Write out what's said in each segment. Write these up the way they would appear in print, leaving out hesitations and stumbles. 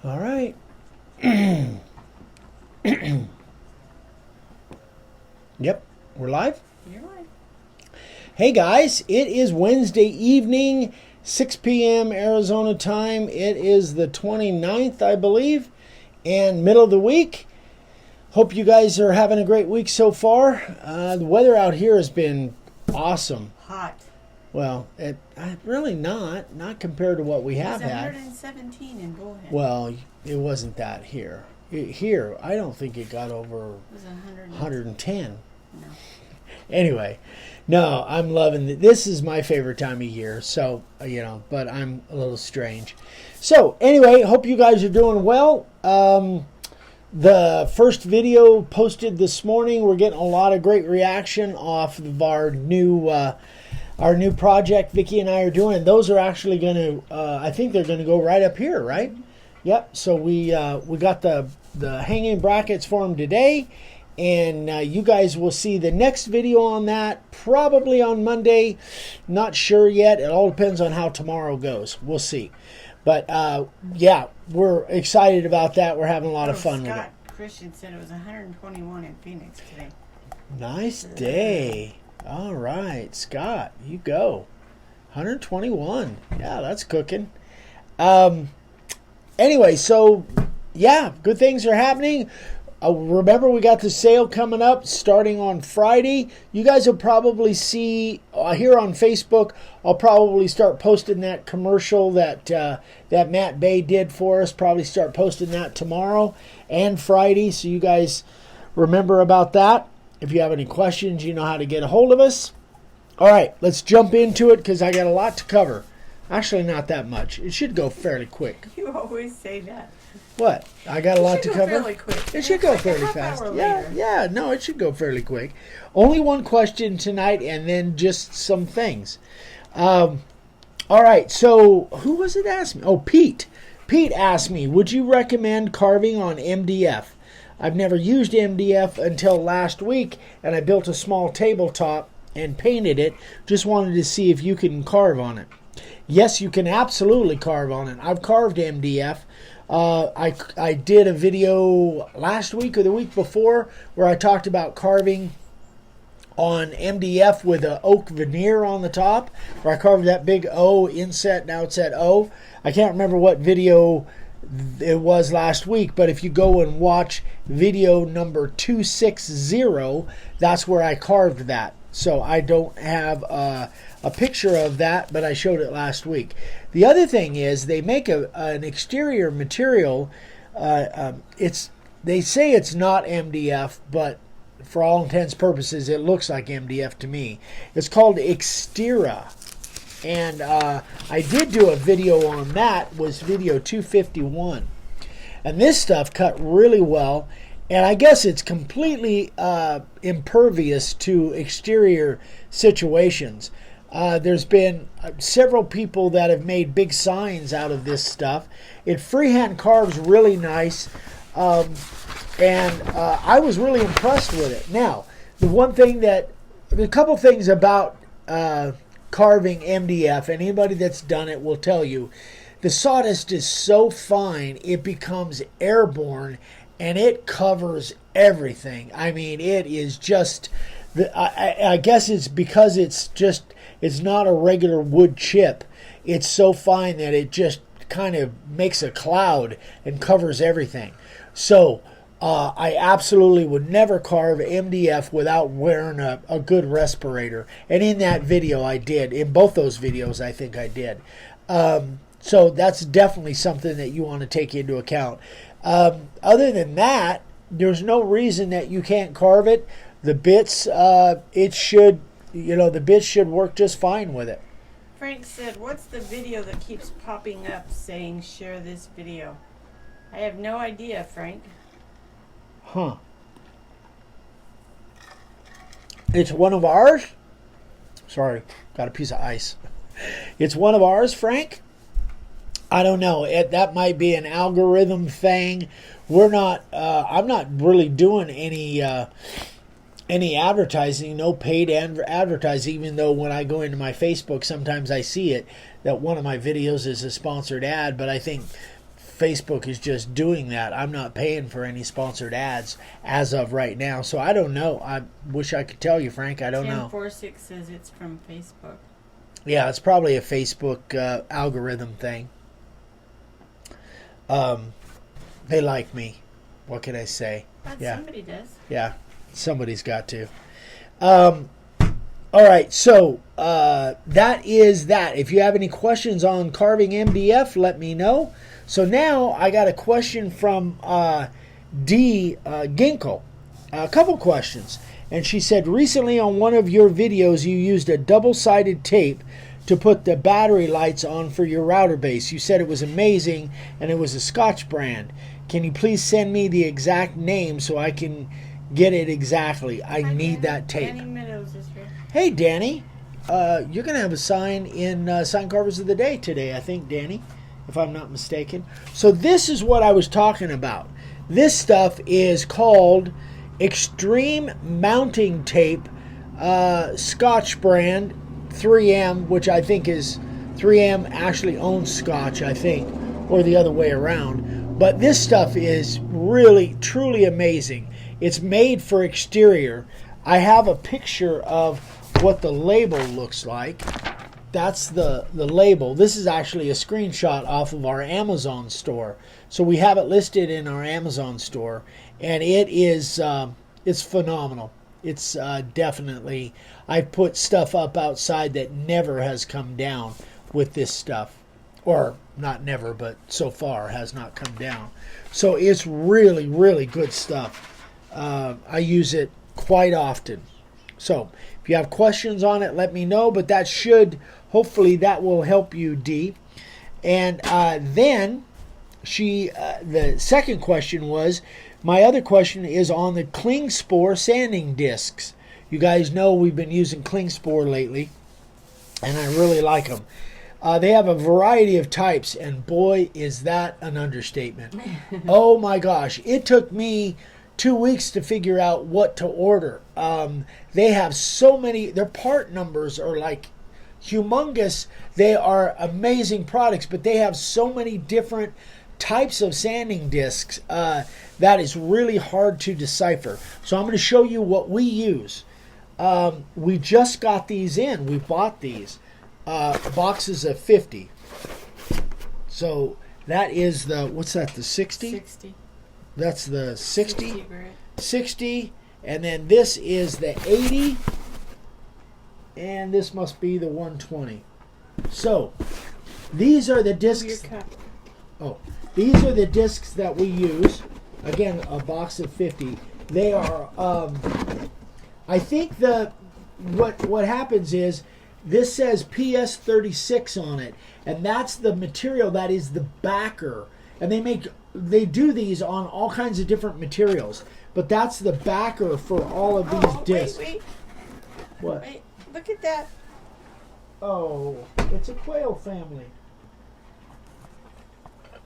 All right. Yep, we're live. You're live. Hey guys, it is Wednesday evening, 6 p.m. Arizona time. It is the 29th, I believe, and middle of the week. Hope you guys are having a great week so far. The weather out here has been awesome. Hot. Well, really not compared to what we have It was had. 117 in Bullhead. Well, it wasn't that here. Here, I don't think it got over It was 110. No. Anyway, no, I'm loving it. This is my favorite time of year, so, but I'm a little strange. So, anyway, hope you guys are doing well. The first video posted this morning, we're getting a lot of great reaction off of our new project Vicki and I are doing. Those are actually going to, I think they're going to go right up here, right? Yep, so we got the hanging brackets for them today. And you guys will see the next video on that probably on Monday. Not sure yet. It all depends on how tomorrow goes. We'll see. But, yeah, we're excited about that. We're having a lot of fun with it. Scott Christian said it was 121 in Phoenix today. Nice day. All right, Scott, you go. 121. Yeah, that's cooking. Anyway, so, yeah, good things are happening. Remember, we got the sale coming up starting on Friday. You guys will probably see here on Facebook. I'll probably start posting that commercial that Matt Bay did for us. Probably start posting that tomorrow and Friday. So you guys remember about that. If you have any questions, you know how to get a hold of us. All right, let's jump into it because I got a lot to cover. Actually, not that much. It should go fairly quick. You always say that. What? I got a lot to cover? Fairly quick. It should go like fairly fast. Yeah, no, it should go fairly quick. Only one question tonight and then just some things. All right, so who was it asked me? Oh, Pete. Pete asked me, would you recommend carving on MDF? I've never used MDF until last week, and I built a small tabletop and painted it. Just wanted to see if you can carve on it. Yes, you can absolutely carve on it. I've carved MDF. I did a video last week or the week before where I talked about carving on MDF with an oak veneer on the top, where I carved that big O inset and outset O. I can't remember what video it was last week, but if you go and watch video number 260, that's where I carved that. So I don't have a picture of that, but I showed it last week. The other thing is they make an exterior material. They say it's not MDF, but for all intents and purposes, it looks like MDF to me. It's called Extera. And I did do a video on that, was video 251. And this stuff cut really well. And I guess it's completely impervious to exterior situations. There's been several people that have made big signs out of this stuff. It freehand carves really nice. And I was really impressed with it. Now, a couple things about carving MDF, and anybody that's done it will tell you, the sawdust is so fine it becomes airborne and it covers everything. I mean, it is just, I guess it's because it's not a regular wood chip. It's so fine that it just kind of makes a cloud and covers everything. So I absolutely would never carve MDF without wearing a good respirator. And in that video I did. In both those videos I think I did. So that's definitely something that you want to take into account. Other than that, there's no reason that you can't carve it. The bits, the bits should work just fine with it. Frank said, what's the video that keeps popping up saying share this video? I have no idea, Frank. Huh. It's one of ours? Sorry, got a piece of ice. It's one of ours, Frank? I don't know. That might be an algorithm thing. I'm not really doing any advertising, no paid advertising, even though when I go into my Facebook, sometimes I see it, that one of my videos is a sponsored ad, but I think Facebook is just doing that. I'm not paying for any sponsored ads as of right now, so I don't know. I wish I could tell you, Frank. I don't know. 1046 says it's from Facebook. Yeah, it's probably a Facebook algorithm thing. They like me. What can I say? But Yeah. somebody does. Yeah, somebody's got to. All right, so that is that. If you have any questions on carving MDF, let me know. So now I got a question from D. Ginkle. A couple questions. And she said, recently on one of your videos, you used a double-sided tape to put the battery lights on for your router base. You said it was amazing and it was a Scotch brand. Can you please send me the exact name so I can get it exactly? I Hi, need Danny. that tape. Danny Meadows is here. Hey, Danny. You're going to have a sign in Sign Carvers of the Day today, I think, Danny, if I'm not mistaken. So this is what I was talking about. This stuff is called Extreme Mounting Tape, Scotch brand, 3M, which I think is 3M actually owns Scotch, I think, or the other way around. But this stuff is really, truly amazing. It's made for exterior. I have a picture of what the label looks like. That's the label. This is actually a screenshot off of our Amazon store. So we have it listed in our Amazon store, and it is it's phenomenal. It's definitely, I've put stuff up outside that never has come down with this stuff. Or not never, but so far has not come down. So it's really, really good stuff. I use it quite often. So if you have questions on it, let me know. But that should, hopefully that will help you, Dee. And then the second question was, my other question is on the Klingspor sanding discs. You guys know we've been using Klingspor lately, and I really like them. They have a variety of types, and boy, is that an understatement. Oh my gosh, it took me 2 weeks to figure out what to order. They have so many, their part numbers are like humongous. They are amazing products, but they have so many different types of sanding discs that is really hard to decipher. So I'm going to show you what we use. We just got these in. We bought these. Boxes of 50. So that is the, what's that, the 60? 60. That's the 60? 60, right. 60, and then this is the 80, and this must be the 120. So these are the discs. Oh, these are the discs that we use. Again, a box of 50. They are, I think what happens is, this says PS36 on it, and that's the material that is the backer. And they do these on all kinds of different materials, but that's the backer for all of these discs. Wait. What? Wait, look at that. Oh, it's a quail family.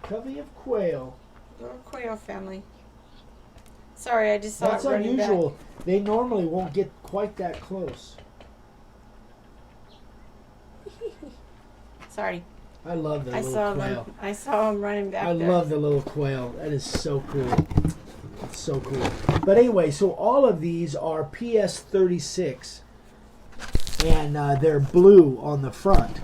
Covey of quail. Little quail family. Sorry, I just saw That's it running unusual. back. They normally won't get quite that close. Sorry. I love the little quail. I saw him running back I there. love the little quail. That is so cool. It's so cool. But anyway, so all of these are PS36, and they're blue on the front.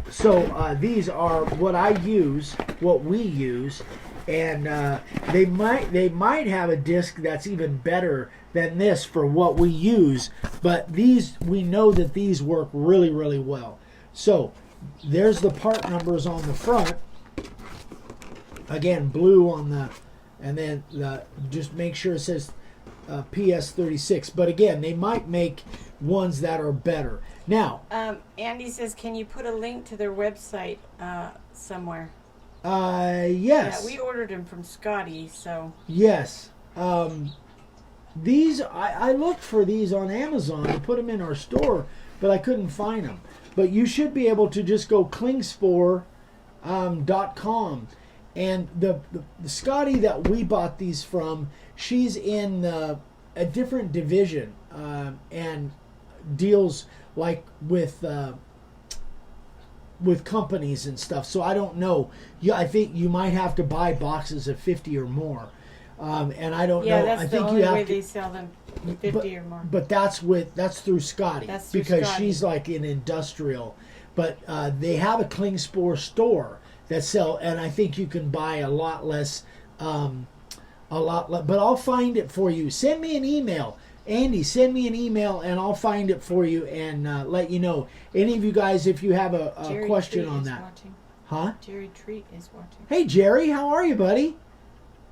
So these are what I use, what we use, and they might have a disc that's even better than this for what we use. But these, we know that these work really, really well. So there's the part numbers on the front. Again, blue on the, and then just make sure it says PS36. But again, they might make ones that are better. Now, Andy says, can you put a link to their website somewhere? yes. Yeah, we ordered them from Scotty, so. Yes. These, I looked for these on Amazon to put them in our store, but I couldn't find them. But you should be able to just go Klingspor.com. And the Scotty that we bought these from, she's in a different division and deals like with with companies and stuff. So I don't know. I think you might have to buy boxes of 50 or more. And I don't know. Yeah, that's I the think only you have way to, they sell them, 50 or more. But that's through Scotty. That's through because Scotty. she's like an industrial. But they have a Klingspor store that sell, and I think you can buy a lot less. But I'll find it for you. Send me an email. Andy, send me an email and I'll find it for you and let you know. Any of you guys, if you have a question on that. Watching. Huh? Jerry Treat is watching. Hey, Jerry, how are you, buddy?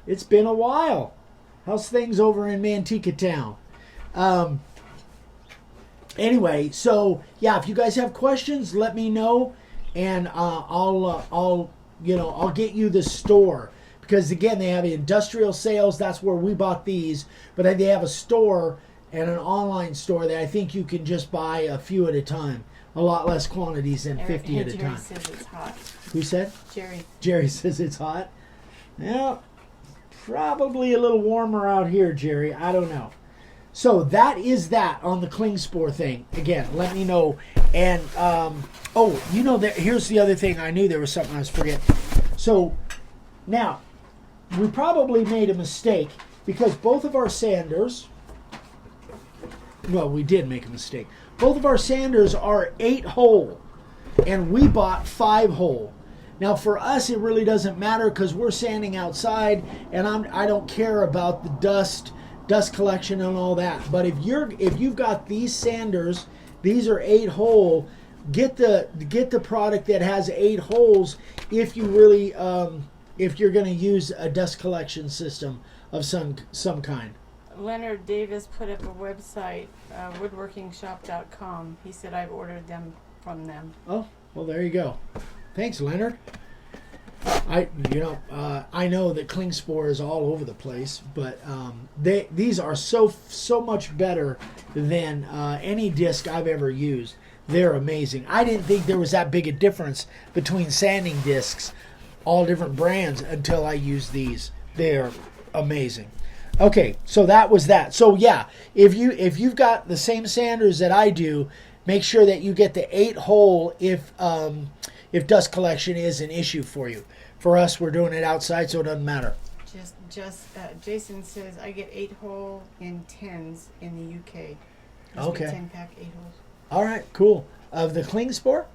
It's been a while. How's things over in Manteca Town? Anyway, so yeah, if you guys have questions, let me know, and I'll get you the store, because again, they have industrial sales. That's where we bought these, but they have a store and an online store that I think you can just buy a few at a time, a lot less quantities than 50 at a time. Jerry says it's hot. Who said? Jerry. Jerry says it's hot. Yeah, probably a little warmer out here, Jerry. I don't know. So that is that on the Klingspor thing. Again, let me know. And, here's the other thing. I knew there was something I was forgetting. So, now, we probably made a mistake because both of our sanders, well, we did make a mistake. Both of our sanders are 8-hole, and we bought 5-hole. Now, for us, it really doesn't matter because we're sanding outside, and I don't care about the dust collection and all that. But if you've got these sanders, these are 8-hole. Get the product that has 8 holes if you really if you're going to use a dust collection system of some kind. Leonard Davis put up a website, woodworkingshop.com. He said I've ordered them from them. Oh, well, there you go. Thanks, Leonard. I know that Klingspor is all over the place, but these are so much better than any disc I've ever used. They're amazing. I didn't think there was that big a difference between sanding discs, all different brands, until I used these. They're amazing. Okay, so that was that. So yeah, if you've got the same sanders that I do, make sure that you get the 8-hole if dust collection is an issue for you. For us, we're doing it outside, so it doesn't matter. Jason says I get 8-hole in 10s in the UK. Okay. 10-pack 8-holes. All right, cool. Of the Klingspor?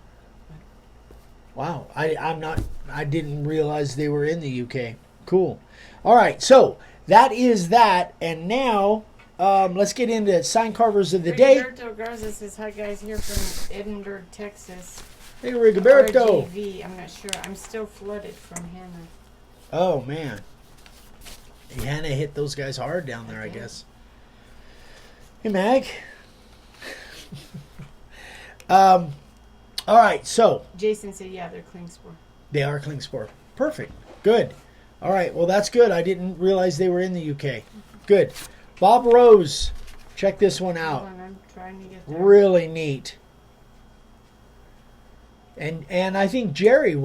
Wow, I didn't realize they were in the UK. Cool. All right, so that is that, and now let's get into sign carvers of the day. Rigoberto Garza says, hi guys, here from Edinburgh, Texas. Hey, Rigoberto. RGV, I'm not sure. I'm still flooded from Hannah. Oh, man. Hannah hit those guys hard down there, I guess. Hey, Mag. All right, so. Jason said, yeah, they're Klingspor. They are Klingspor. Perfect. Good. All right, well, that's good. I didn't realize they were in the UK. Good. Bob Rose. Check this one out. Hold on, I'm trying to get there. Really neat. And I think Jerry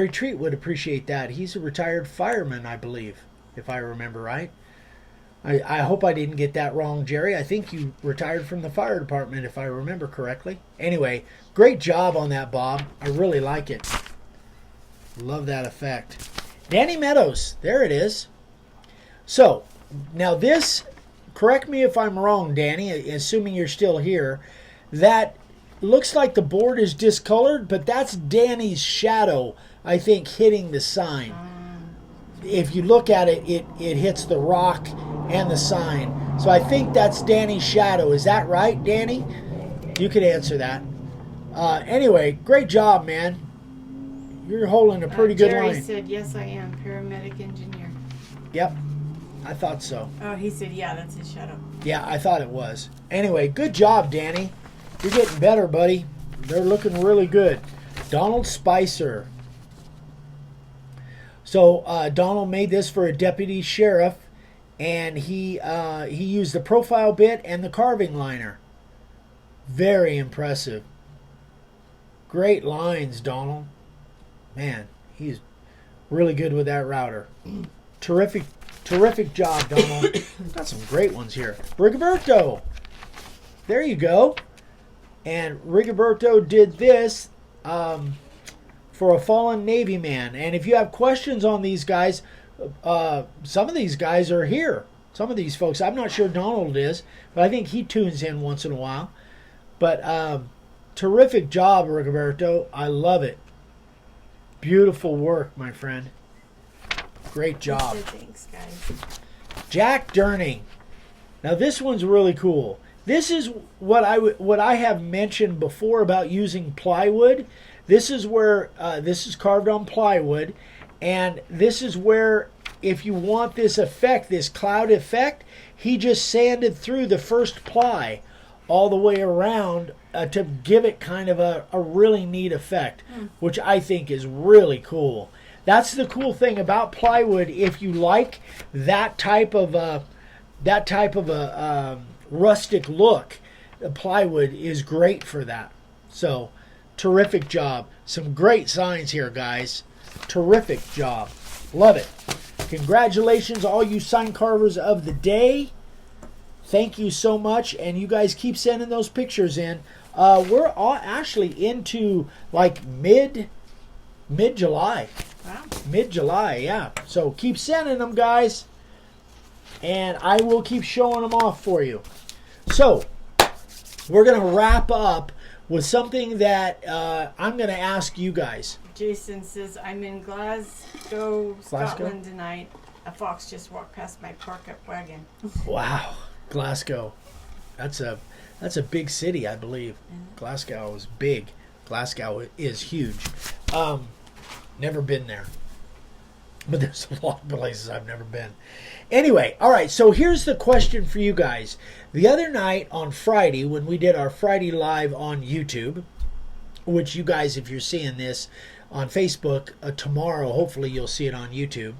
Treat would appreciate that. He's a retired fireman, I believe, if I remember right. I hope I didn't get that wrong, Jerry. I think you retired from the fire department, if I remember correctly. Anyway, great job on that, Bob. I really like it. Love that effect. Danny Meadows. There it is. So, now this, correct me if I'm wrong, Danny, assuming you're still here, that looks like the board is discolored, but that's Danny's shadow, I think, hitting the sign. If you look at it, it hits the rock and the sign. So I think that's Danny's shadow. Is that right, Danny? You could answer that. Anyway, great job, man. You're holding a pretty good Jerry line. said, yes, I am. Paramedic engineer. Yep, I thought so. Oh, he said, yeah, that's his shadow. Yeah, I thought it was. Anyway, good job, Danny. You're getting better, buddy. They're looking really good. Donald Spicer. So Donald made this for a deputy sheriff, and he used the profile bit and the carving liner. Very impressive. Great lines, Donald. Man, he's really good with that router. Terrific job, Donald. Got some great ones here. Rigoberto. There you go. And Rigoberto did this. for a fallen Navy man. And if you have questions on these guys, some of these guys are here. Some of these folks, I'm not sure Donald is, but I think he tunes in once in a while. But terrific job, Rigoberto. I love it. Beautiful work, my friend. Great job. Thanks, guys. Jack Durning. Now this one's really cool. This is what I have mentioned before about using plywood. This is where this is carved on plywood, and this is where, if you want this effect, this cloud effect, he just sanded through the first ply all the way around to give it kind of a really neat effect, which I think is really cool. That's the cool thing about plywood. If you like that type of a rustic look, the plywood is great for that. So, terrific job. Some great signs here, guys. Terrific job. Love it. Congratulations, all you sign carvers of the day. Thank you so much, and you guys keep sending those pictures in. We're all actually into like mid-July. Wow. Mid-July, yeah. So keep sending them, guys, and I will keep showing them off for you. So we're going to wrap up with something that I'm going to ask you guys. Jason says, I'm in Glasgow, Scotland tonight. A fox just walked past my park-up wagon. Wow, Glasgow. That's a big city, I believe. Glasgow is big. Glasgow is huge. Never been there. But there's a lot of places I've never been. Anyway, all right, so here's the question for you guys. The other night on Friday, when we did our Friday Live on YouTube, which you guys, if you're seeing this on Facebook, tomorrow, hopefully you'll see it on YouTube,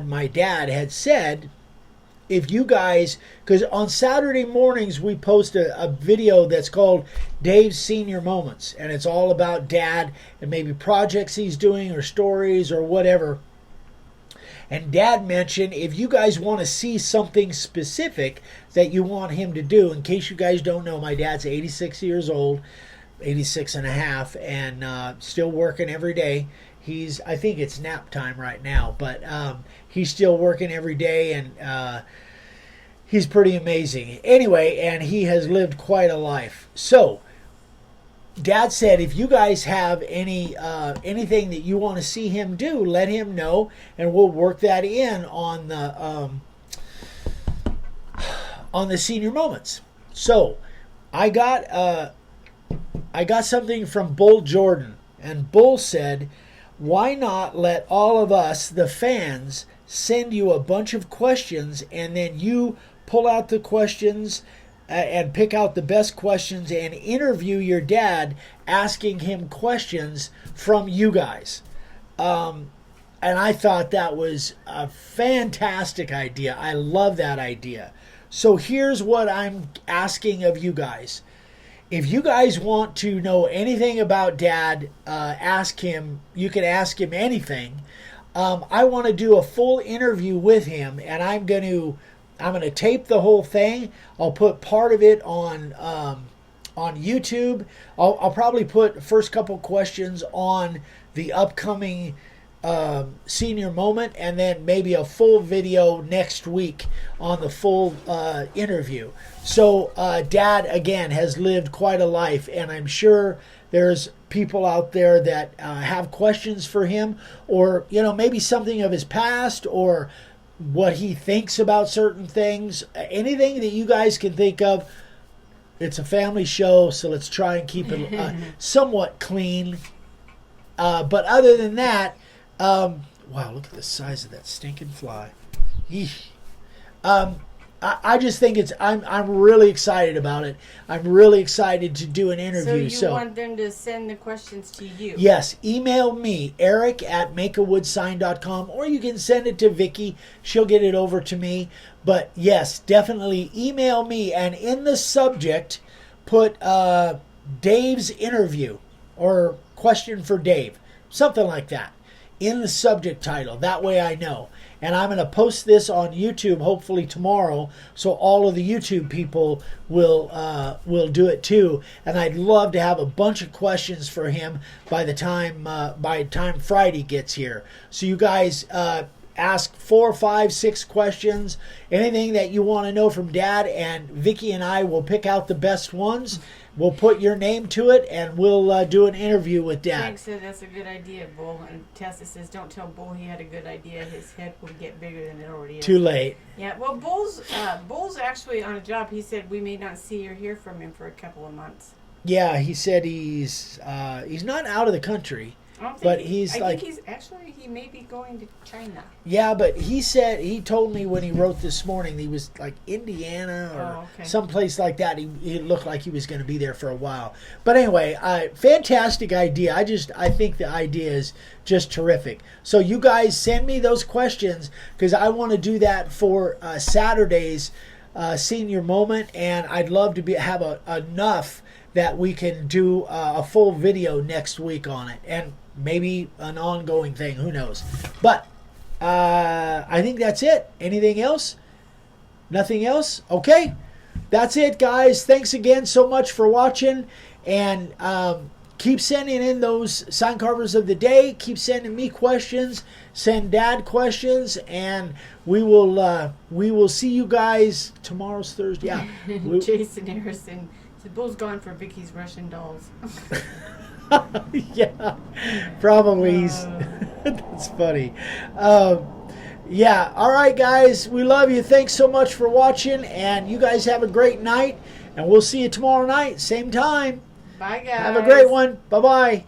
my dad had said, if you guys, because on Saturday mornings we post a video that's called Dave's Senior Moments, and it's all about Dad and maybe projects he's doing or stories or whatever. And Dad mentioned, if you guys want to see something specific that you want him to do, in case you guys don't know, my dad's 86 years old, 86 and a half, and still working every day. I think it's nap time right now, but he's still working every day, and he's pretty amazing. Anyway, and he has lived quite a life. So, Dad said, if you guys have anything that you want to see him do, let him know, and we'll work that in on the Senior Moments. So, I got something from Bull Jordan, and Bull said, why not let all of us, the fans, send you a bunch of questions, and then you pull out the questions and pick out the best questions and interview your dad, asking him questions from you guys. And I thought that was a fantastic idea. I love that idea. So here's what I'm asking of you guys. If you guys want to know anything about Dad, ask him. You can ask him anything. I want to do a full interview with him, and I'm going to tape the whole thing. I'll put part of it on YouTube. I'll probably put the first couple questions on the upcoming Senior Moment, and then maybe a full video next week on the full interview. So Dad, again, has lived quite a life, and I'm sure there's people out there that have questions for him, or maybe something of his past, or what he thinks about certain things. Anything that you guys can think of. It's a family show, so let's try and keep it somewhat clean. But other than that, wow, look at the size of that stinking fly. Yeesh. I just think I'm really excited about it. I'm really excited to do an interview. So you want them to send the questions to you? Yes. Email me, eric@makeawoodsign.com, or you can send it to Vicky. She'll get it over to me. But yes, definitely email me, and in the subject, put Dave's interview or question for Dave. Something like that. in the subject title. That way I know. And I'm going to post this on YouTube hopefully tomorrow, so all of the YouTube people will do it too. And I'd love to have a bunch of questions for him by the time Friday gets here. So you guys ask 4, 5, 6 questions, anything that you want to know from Dad, and Vicky and I will pick out the best ones. We'll put your name to it, and we'll do an interview with Dad. Frank said that's a good idea, Bull. And Tessa says, don't tell Bull he had a good idea. His head will get bigger than it already is. Too late. Yeah, well, Bull's actually on a job. He said we may not see or hear from him for a couple of months. Yeah, he said he's not out of the country. I don't think But he may be going to China. Yeah, but he told me when he wrote this morning he was like Indiana or someplace like that. He looked like he was going to be there for a while. But anyway, fantastic idea. I think the idea is just terrific. So you guys send me those questions, because I want to do that for Saturday's senior moment, and I'd love to have enough that we can do a full video next week on it, and maybe an ongoing thing. Who knows? But I think that's it. Anything else? Nothing else? Okay. That's it, guys. Thanks again so much for watching. And keep sending in those sign carvers of the day. Keep sending me questions. Send Dad questions. And we will see you guys. Tomorrow's Thursday. Yeah. Jason Harrison. The Bull's gone for Vicky's Russian dolls. Yeah, probably. That's funny. Yeah, all right, guys. We love you. Thanks so much for watching. And you guys have a great night. And we'll see you tomorrow night, same time. Bye, guys. Have a great one. Bye-bye.